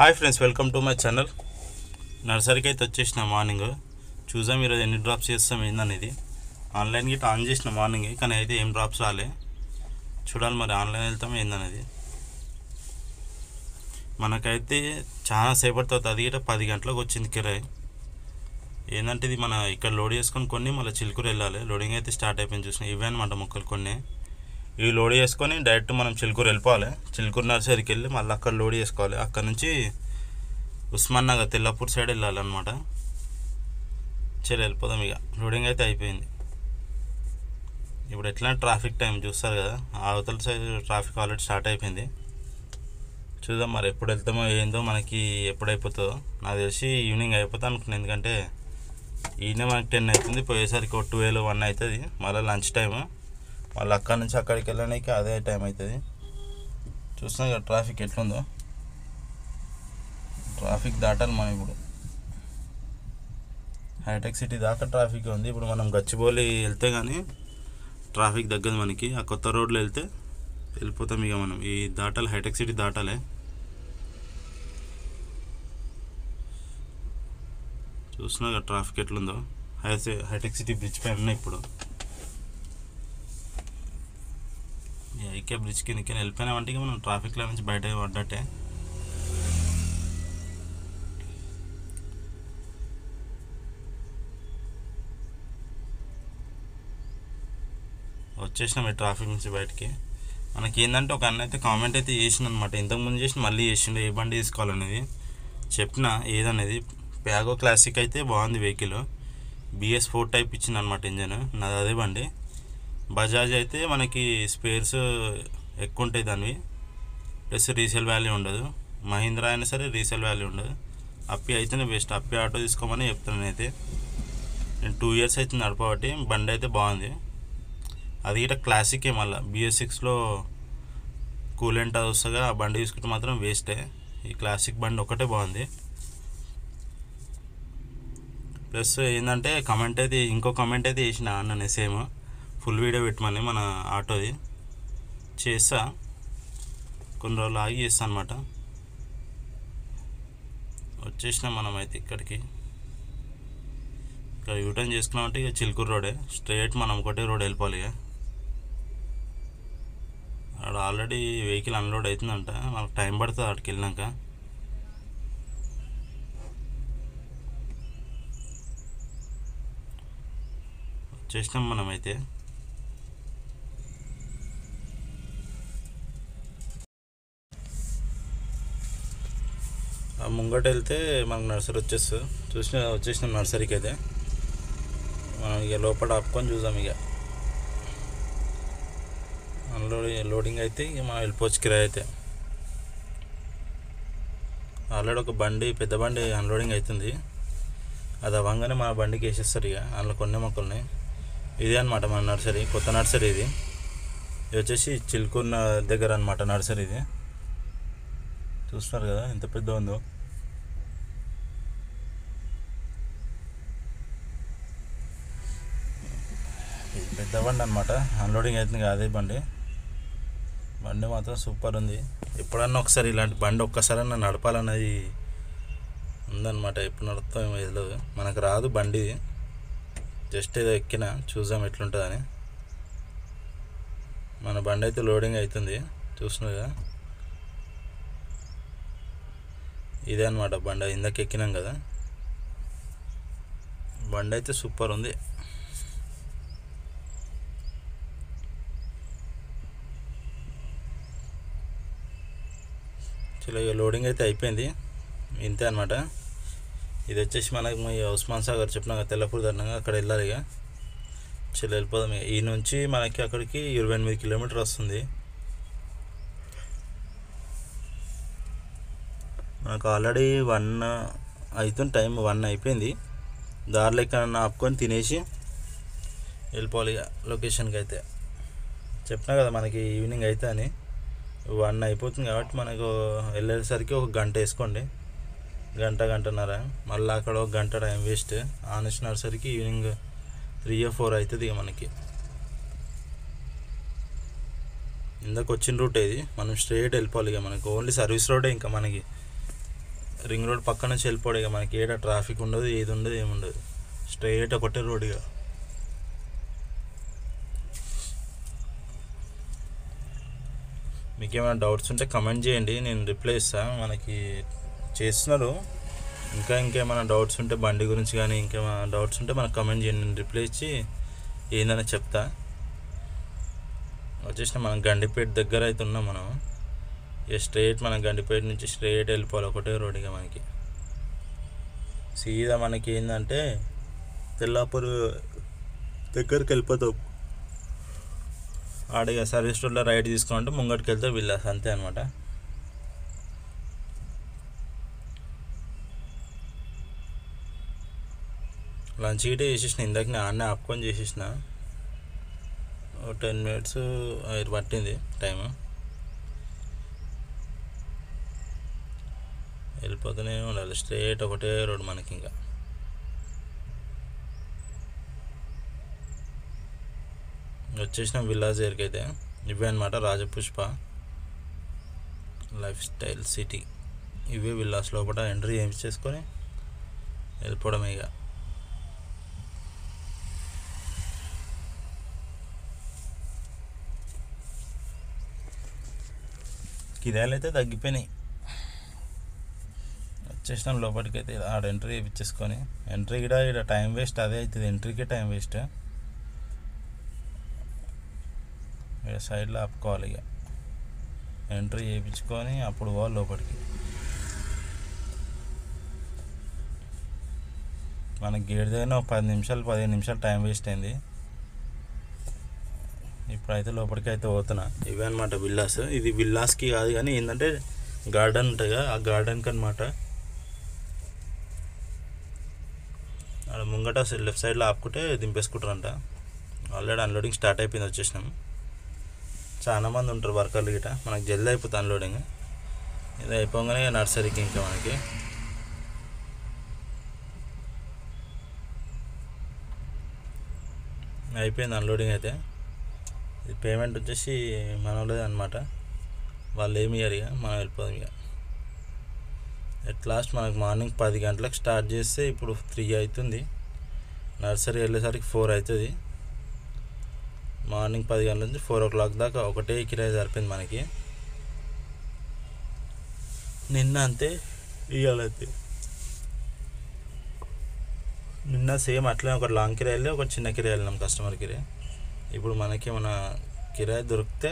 Hi friends, welcome to my channel. నర్సరీకి అయితే వచ్చేసిన మార్నింగ్. చూసాం ఈరోజు ఎన్ని డ్రాప్స్ చేస్తాం ఏందనేది. ఆన్లైన్ గిట్ ఆన్ చేసిన మార్నింగ్, కానీ అయితే ఏం డ్రాప్స్ రాలే. చూడాలి మరి ఆన్లైన్ వెళ్తాం ఏందనేది. మనకైతే చాలా సేపటి తర్వాత అది గిట్ట 10 గంటలకు వచ్చింది కిరాయి. ఏంటంటే ఇది మన ఇక్కడ లోడ్ చేసుకొని కొన్ని మళ్ళీ చిలుకూరు వెళ్ళాలి. లోడింగ్ అయితే స్టార్ట్ అయిపోయింది. చూసిన ఇవే అనమాట మొక్కలు కొన్ని. ఇవి లోడ్ చేసుకొని డైరెక్ట్ మనం చిలుకూరు వెళ్ళిపోవాలి. చిలుకూరు నర్సరీకి వెళ్ళి మళ్ళీ అక్కడ లోడ్ చేసుకోవాలి. అక్కడ నుంచి ఉస్మాన్ నగర్ తెల్లాపూర్ సైడ్ వెళ్ళాలన్నమాట. వెళ్ళిపోదాం ఇక. లోడింగ్ అయితే అయిపోయింది. ఇప్పుడు ఎట్లా ట్రాఫిక్ టైం చూస్తారు కదా, అవతల సైడ్ ట్రాఫిక్ ఆల్రెడీ స్టార్ట్ అయిపోయింది. చూద్దాం మరి ఎప్పుడు వెళ్తామో ఏందో, మనకి ఎప్పుడు అయిపోతుందో. నాకు తెలిసి ఈవినింగ్ అయిపోతా అనుకున్నాను, ఎందుకంటే ఈయన మనకి 10 అవుతుంది, పోయేసరికి 12, 1 అవుతుంది. మళ్ళీ లంచ్ టైము, మళ్ళీ అక్కడి నుంచి అక్కడికి వెళ్ళడానికి అదే టైం అవుతుంది. చూస్తున్నాం కదా ట్రాఫిక్ ఎట్లుందో. ట్రాఫిక్ దాటాలి మనం ఇప్పుడు. హైటెక్ సిటీ దాకా ట్రాఫిక్ ఉంది. ఇప్పుడు మనం గచ్చిబౌలి వెళ్తే కానీ ట్రాఫిక్ తగ్గదు మనకి. ఆ కొత్త రోడ్లో వెళ్తే వెళ్ళిపోతాం ఇక. మనం ఈ దాటాలి, హైటెక్ సిటీ దాటాలి. చూస్తున్నా కదా ట్రాఫిక్ ఎట్లుందో. హైటెక్ సిటీ బ్రిడ్జ్ పైన ఉన్నాయి ఇప్పుడు. ఐకే బ్రిడ్జ్ కిందకి వెళ్ళిపోయినామంటే మనం ట్రాఫిక్లో నుంచి బయట పడ్డట్టే. వచ్చేసినాం ఈ ట్రాఫిక్ నుంచి బయటికి. మనకి ఏంటంటే ఒక అన్న అయితే కామెంట్ అయితే చేసిన అనమాట. ఇంతకుముందు చేసి మళ్ళీ చేసిండు ఏ బండి తీసుకోవాలనేది. చెప్పిన ఏదనేది ప్యాగో క్లాసిక్ అయితే బాగుంది వెహికల్. BS4 టైప్ ఇచ్చింది అనమాట ఇంజన్. నాది అదే బండి. బజాజ్ అయితే మనకి స్పేర్స్ ఎక్కువ ఉంటాయి దానివి, ప్లస్ రీసేల్ వాల్యూ ఉండదు. మహీంద్రా అయినా సరే రీసేల్ వాల్యూ ఉండదు. అప్పి అయితేనే బెస్ట్. అప్పి ఆటో తీసుకోమని చెప్తాను నేనైతే. నేను 2 ఇయర్స్ అయితే నడపబట్టి బండి అయితే బాగుంది. అది ఇట క్లాసికే. మళ్ళీ BS6లో కూలెంట్ అది వస్తుంగా, ఆ బండి తీసుకుంటే మాత్రం వేస్టే. ఈ క్లాసిక్ బండి ఒకటే బాగుంది. ప్లస్ ఏంటంటే ఇంకో కమెంట్ అయితే చేసిన అన్ననే సేమ్ ఫుల్ వీడియో పెట్టమని మన ఆటోది. చేస్తా, కొన్ని రోజులు ఆగి చేస్తా అనమాట. వచ్చేసినాం మనం అయితే ఇక్కడికి. ఇక్కడ యూటర్న్ చేసుకున్నామంటే ఇక చిలుకూరు రోడే స్ట్రైట్. మనం ఒకటే రోడ్ వెళ్ళిపోవాలి ఇక. అక్కడ ఆల్రెడీ వెహికల్ అన్లోడ్ అవుతుందంట. మనకు టైం పడుతుంది అక్కడికి వెళ్ళినాక. వచ్చేసినాం మనమైతే. ముంగట వెళ్తే మనకు నర్సరీ వచ్చేసినాం నర్సరీకి అయితే. మనం ఇక లోపల ఆపుకొని చూద్దాం ఇక. లోడింగ్ అయితే ఇక మనం వెళ్ళిపోవచ్చు కిరాయి అయితే. ఆల్రెడీ ఒక బండి, పెద్ద బండి అన్లోడింగ్ అవుతుంది. అది అవ్వగానే మన బండికి వేసేస్తారు ఇక. అందులో కొన్ని మొక్కల్ని. ఇదే అనమాట మన నర్సరీ, కొత్త నర్సరీ ఇది. ఇది వచ్చేసి చిలుకూరు దగ్గర అనమాట నర్సరీ ఇది. చూస్తున్నారు కదా ఎంత పెద్ద ఉందో. ఇది పెద్ద బండి అనమాట. అన్లోడింగ్ అవుతుంది అదే బండి. బండి మాత్రం సూపర్ ఉంది. ఎప్పుడన్నా ఒకసారి ఇలాంటి బండి ఒక్కసారన్నా నడపాలన్నది ఉందన్నమాట. ఎప్పుడు నడుపుతామో ఏదో మనకు రాదు బండి. జస్ట్ ఏదో ఎక్కిన చూద్దాం ఎట్లుంటుందని. మన బండి అయితే లోడింగ్ అవుతుంది, చూస్తున్నారు కదా. ఇదే అనమాట బండి. ఇందాక ఎక్కినాం కదా. బండి అయితే సూపర్ ఉంది. చలో ఇక లోడింగ్ అయితే అయిపోయింది. ఇంతే అనమాట. ఇది వచ్చేసి మనకి ఉస్మాన్ సాగర్ చెప్పిన తెల్లపూర్ దాటినాక అక్కడ వెళ్ళాలి ఇక. వెళ్ళిపోదాం ఇక. ఈ నుంచి మనకి అక్కడికి 28 కిలోమీటర్ వస్తుంది. మనకు ఆల్రెడీ 1 అవుతుంది టైం. 1 అయిపోయింది. దారిలో ఎక్కడన్నా ఆపుకొని తినేసి వెళ్ళిపోవాలి ఇక లొకేషన్కి అయితే. చెప్పినా కదా మనకి ఈవినింగ్ అయితే అని. 1 అయిపోతుంది కాబట్టి మనకు వెళ్ళేసరికి ఒక గంట వేసుకోండి. గంటన్నర. మళ్ళీ అక్కడ ఒక గంట టైం వేస్ట్. ఆనెస్ నర్సరీకి ఈవినింగ్ 3 or 4 అవుతుంది ఇక మనకి. ఇందాక వచ్చిన రూట్ ఇది. మనం స్ట్రైట్ వెళ్ళిపోవాలి ఇక. మనకు ఓన్లీ సర్వీస్ రోడే ఇంకా మనకి. రింగ్ రోడ్ పక్క నుంచి వెళ్ళిపోడు ఇక మనకి ఏడ ట్రాఫిక్ ఉండదు, ఏది ఉండదు, ఏముండదు, స్ట్రైట్ ఒకటే రోడ్ ఇక. మీకు ఏమైనా డౌట్స్ ఉంటే కమెంట్ చేయండి, నేను రిప్లై ఇస్తాను. మనకి చేస్తున్నారు, ఇంకేమైనా డౌట్స్ ఉంటే బండి గురించి కానీ ఇంకేమైనా డౌట్స్ ఉంటే మనకు కమెంట్ చేయండి, నేను రిప్లై ఇచ్చి ఏందని చెప్తా. వచ్చేసిన మనం గండిపేట దగ్గర అయితే ఉన్నాం మనం. ఇక స్ట్రైట్ మనం గండిపేట నుంచి స్ట్రైట్ వెళ్ళిపోవాలి, ఒకటే రోడ్ ఇక మనకి. సీదా మనకి ఏంటంటే తెల్లాపూర్ దగ్గరికి వెళ్ళిపోతాం. ఆడిగా సర్వీస్ రోడ్లో రైట్ తీసుకోమంటే ముంగటికి వెళ్తే విల్లాస్, అంతే అనమాట. లంచ్ గిటే చేసేసిన, ఇందాక నేను ఆడనే ఆపుకొని చేసేసిన. 10 minutes పట్టింది టైము. వెళ్ళిపోతూనే ఉండాలి, స్ట్రైట్ ఒకటే రోడ్ మనకి. ఇంకా వచ్చేసిన విల్లాస్ దగ్గరికి అయితే. ఇవే అనమాట రాజపుష్ప లైఫ్ స్టైల్ సిటీ. ఇవే విల్లాస్. లోపల ఎంట్రీ చేసుకొని వెళ్ళిపోవడమే ఇక. కిరాయిలు అయితే తగ్గిపోయినాయి. వచ్చేసినాం లోపలికి అయితే. ఆడ ఎంట్రీ ఇచ్చేసుకొని, ఎంట్రీ కూడా ఇక్కడ టైం వేస్ట్, అదే అవుతుంది, ఎంట్రీకే టైం వేస్ట్. ఇక్కడ సైడ్లో ఆపుకోవాలి ఇక. ఎంట్రీ చేయించుకొని అప్పుడు పోవాలి లోపలికి. మనకి గేట్ దగ్గర ఒక 10-15 నిమిషాలు టైం వేస్ట్ అయింది. ఇప్పుడైతే లోపలికి అయితే పోతున్నా. ఇవే అనమాట విల్లాస్. ఇది విల్లాస్కి కాదు కానీ ఏంటంటే గార్డెన్ ఉంటుంది కదా, ఆ గార్డెన్కి అనమాట. అక్కడ ముంగట లెఫ్ట్ సైడ్లో ఆపుకుంటే దింపేసుకుంటారంట. ఆల్రెడీ అన్లోడింగ్ స్టార్ట్ అయిపోయింది, వచ్చేసినాం. చాలా మంది ఉంటారు వర్కర్లు గిట. మనకు జల్దీ అయిపోతుంది అన్లోడింగ్. ఇది అయిపోగానే నర్సరీకి ఇంకా మనకి అయిపోయింది అన్లోడింగ్ అయితే. ఇది పేమెంట్ వచ్చేసి మన వాళ్ళదే అనమాట. వాళ్ళు ఏమి ఇయ్యరు ఇక, మనం వెళ్ళిపోదాం ఇక. ఎట్ లాస్ట్ మనకు మార్నింగ్ 10 గంటలకు స్టార్ట్ చేస్తే ఇప్పుడు 3 అవుతుంది. నర్సరీ వెళ్ళేసరికి 4 అవుతుంది. మార్నింగ్ 10 గంటల నుంచి 4 o'clock దాకా ఒకటే కిరాయి సరిపోయింది మనకి. నిన్న అంతే, ఇవ్వాలంతే. నిన్న సేమ్ అట్లనే ఒక లాంగ్ కిరాయి వెళ్ళి ఒక చిన్న కిరాయి వెళ్ళినాం, కస్టమర్ కిరాయి. ఇప్పుడు మనకి మన కిరాయి దొరికితే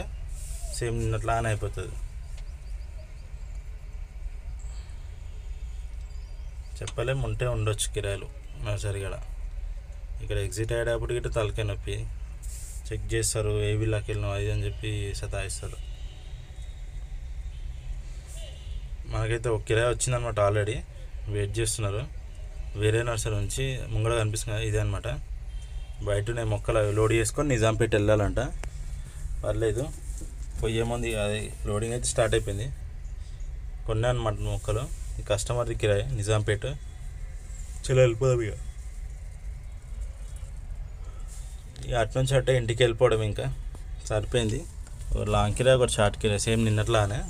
సేమ్ నిన్నట్లానే అయిపోతుంది. చెప్పలేము, ఉంటే ఉండొచ్చు కిరాయిలు నర్సరీ కాడ. ఇక్కడ ఎగ్జిట్ అయ్యేటప్పుడు గిట్ట తలకాయ నొప్పి, చెక్ చేస్తారు, ఏ విల్లాకి వెళ్ళినావు అది అని చెప్పి సతాయిస్తారు. మనకైతే ఒక కిరాయి వచ్చిందనమాట, ఆల్రెడీ వెయిట్ చేస్తున్నారు. వేరే నర్సరీ నుంచి ముంగడ కనిపిస్తుంది కదా, ఇదే అనమాట. బయటనే మొక్కలు లోడ్ చేసుకొని నిజాంపేట వెళ్ళాలంట. పర్లేదు, పోయే ముందు అది లోడింగ్ అయితే స్టార్ట్ అయిపోయింది. కొన్నా అనమాట మొక్కలు. ఈ కస్టమర్ కిరాయి నిజాంపేట. చలో వెళ్ళిపోదాం ఇక. అటు నుంచి అట్టే ఇంటికి వెళ్ళిపోవడం ఇంకా సరిపోయింది. ఒక లాంగ్ కిరాయి, ఒక షార్ట్ కిరాయి, సేమ్ నిన్నట్లానే.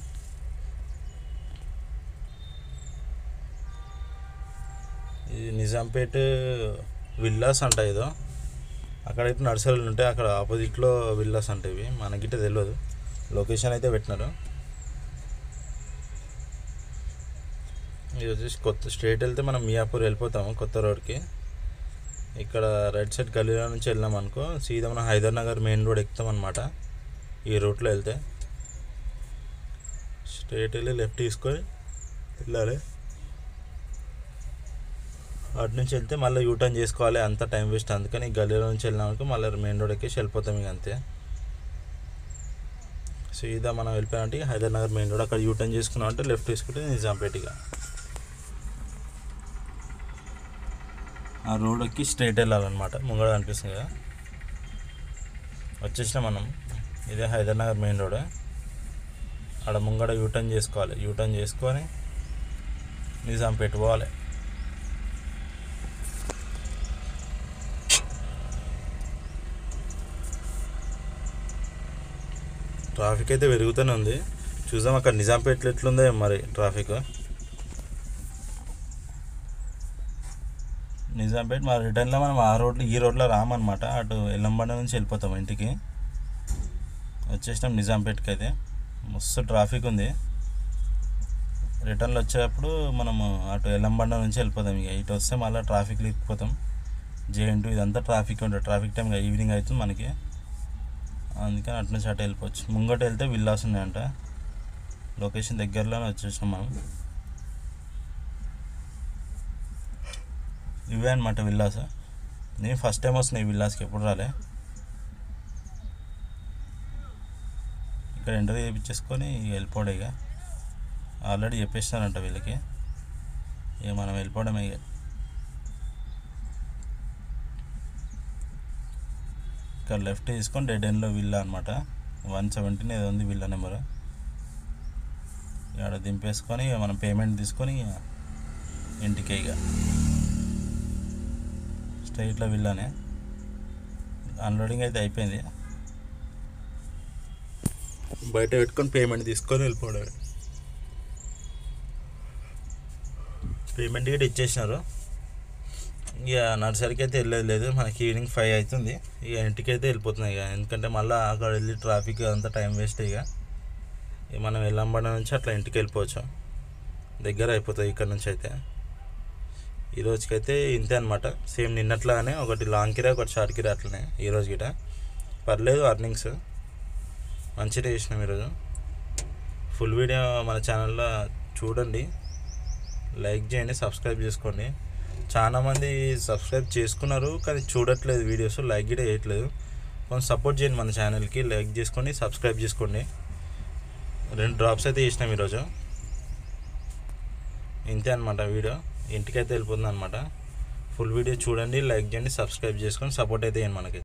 ఇది నిజాంపేట విల్లాస్ అంట ఏదో. అక్కడైతే నర్సరీలు ఉంటాయి, అక్కడ ఆపోజిట్లో విల్లాస్ అంటే ఇవి. మనకిటే తెలియదు, లొకేషన్ అయితే పెట్టినారు. ఇది వచ్చేసి కొత్త స్ట్రేట్ వెళ్తే మనం మియాపూర్ వెళ్ళిపోతాము, కొత్త రోడ్కి. ఇక్కడ రైట్ సైడ్ గల్లీలో నుంచి వెళ్ళాం అనుకో, సీదా మనం హైదర్ నగర్ మెయిన్ రోడ్ ఎక్కుతాం అనమాట. ఈ రూట్లో వెళ్తే స్ట్రేట్ వెళ్ళి లెఫ్ట్ తీసుకొని వెళ్ళాలి. అటు నుంచి వెళ్తే మళ్ళీ యూటర్న్ చేసుకోవాలి, అంత టైం వేస్ట్. అందుకని గల్లీలో నుంచి వెళ్ళినామనుకో మళ్ళీ మెయిన్ రోడ్ ఎక్కేసి వెళ్ళిపోతాం ఇక, అంతే. సీదా మనం వెళ్ళిపోయామంటే హైదర్ నగర్ మెయిన్ రోడ్, అక్కడ యూటర్న్ చేసుకున్నామంటే లెఫ్ట్ తీసుకుంటే నిజాంపేటగా. ఆ రోడ్ ఎక్కి స్ట్రైట్ వెళ్ళాలన్నమాట, ముంగడ కనిపిస్తుంది కదా. వచ్చేసినా మనం, ఇదే హైదర్ నగర్ మెయిన్ రోడ్. ఆడ ముంగడ యూటర్న్ చేసుకోవాలి, యూటర్న్ చేసుకొని నిజాంపేట పోవాలి. ట్రాఫిక్ అయితే పెరుగుతూనే ఉంది. చూద్దాం అక్కడ నిజాంపేటలో ఎట్లుందో మరి ట్రాఫిక్. నిజాంపేట్ మా రిటర్న్లో మనం ఈ రోడ్లో రామన్నమాట, అటు ఎల్లంబండ నుంచి వెళ్ళిపోతాం ఇంటికి. వచ్చేసినాం నిజాంపేట్కి. అయితే మస్తు ట్రాఫిక్ ఉంది. రిటర్న్లో వచ్చేటప్పుడు మనము అటు ఎల్లంబండ నుంచి వెళ్ళిపోతాం. ఇక ఇటు వస్తే మళ్ళీ ట్రాఫిక్లో ఇరికిపోతాం. జేఎన్2 ఇదంతా ట్రాఫిక్ ఉంటుంది. ట్రాఫిక్ టైం ఈవినింగ్ అవుతుంది మనకి, అందుకని అటు నుంచి అటు వెళ్ళిపోవచ్చు. ముంగట వెళ్తే విల్లాస్ ఉన్నాయంట. లొకేషన్ దగ్గరలోనే వచ్చేసినాం మనం. ఇవే అనమాట విల్లాస్. నేను ఫస్ట్ టైం వస్తున్నాయి విల్లాస్కి, ఎప్పుడు రాలే. ఇక్కడ ఎంట్రీ చేయించేసుకొని వెళ్ళిపోవడం. ఇక ఆల్రెడీ చెప్పేసినారంట వీళ్ళకి, ఇక మనం వెళ్ళిపోవడమే. ఇక ఇక్కడ లెఫ్ట్ తీసుకొని డెడ్ ఎండ్లో విల్లా అనమాట. 117 ఏదో ఉంది విల్లా నెంబరు. ఇక్కడ దింపేసుకొని మనం పేమెంట్ తీసుకొని ఇంటికి. ఇక స్ట్రైట్లో విల్లానే. అన్లోడింగ్ అయితే అయిపోయింది. బయట పెట్టుకొని పేమెంట్ తీసుకొని వెళ్ళిపోవడమే. పేమెంట్ కూడా ఇచ్చేసినారు. ఇక నర్సరీకి అయితే వెళ్ళేది లేదు. మనకి ఈవినింగ్ 5 అవుతుంది. ఇక ఇంటికి అయితే వెళ్ళిపోతున్నాయి. ఇక ఎందుకంటే మళ్ళీ అక్కడ వెళ్ళి ట్రాఫిక్ అంతా టైం వేస్ట్. ఇక మనం ఎల్లంబండ నుంచి అట్లా ఇంటికి వెళ్ళిపోవచ్చు, దగ్గర అయిపోతుంది ఇక్కడ నుంచి. అయితే ఈ రోజుకైతే ఇంతే అనమాట. సేమ్ నిన్నట్లానే ఒకటి లాంగ్ కిరా ఒకటి షార్ట్ కిరా అట్లనే. ఈరోజు గిట పర్లేదు, అర్నింగ్స్ మంచిగా చేసినాం ఈరోజు. ఫుల్ వీడియో మన ఛానల్లో చూడండి, లైక్ చేయండి, సబ్స్క్రైబ్ చేసుకోండి. చాలామంది సబ్స్క్రైబ్ చేసుకున్నారు కానీ చూడట్లేదు వీడియోస్, లైక్ కూడా చేయట్లేదు. కొంచెం సపోర్ట్ చేయండి మన ఛానల్కి, లైక్ చేసుకోండి, సబ్స్క్రైబ్ చేసుకోండి. 2 డ్రాప్స్ అయితే చేసినాం ఈరోజు. ఇంతే అనమాట వీడియో. ఇంటికైతే వెళ్ళిపోతుంది అనమాట. ఫుల్ వీడియో చూడండి, లైక్ చేయండి, సబ్స్క్రైబ్ చేసుకొని సపోర్ట్ అయితే చేయండి మనకి.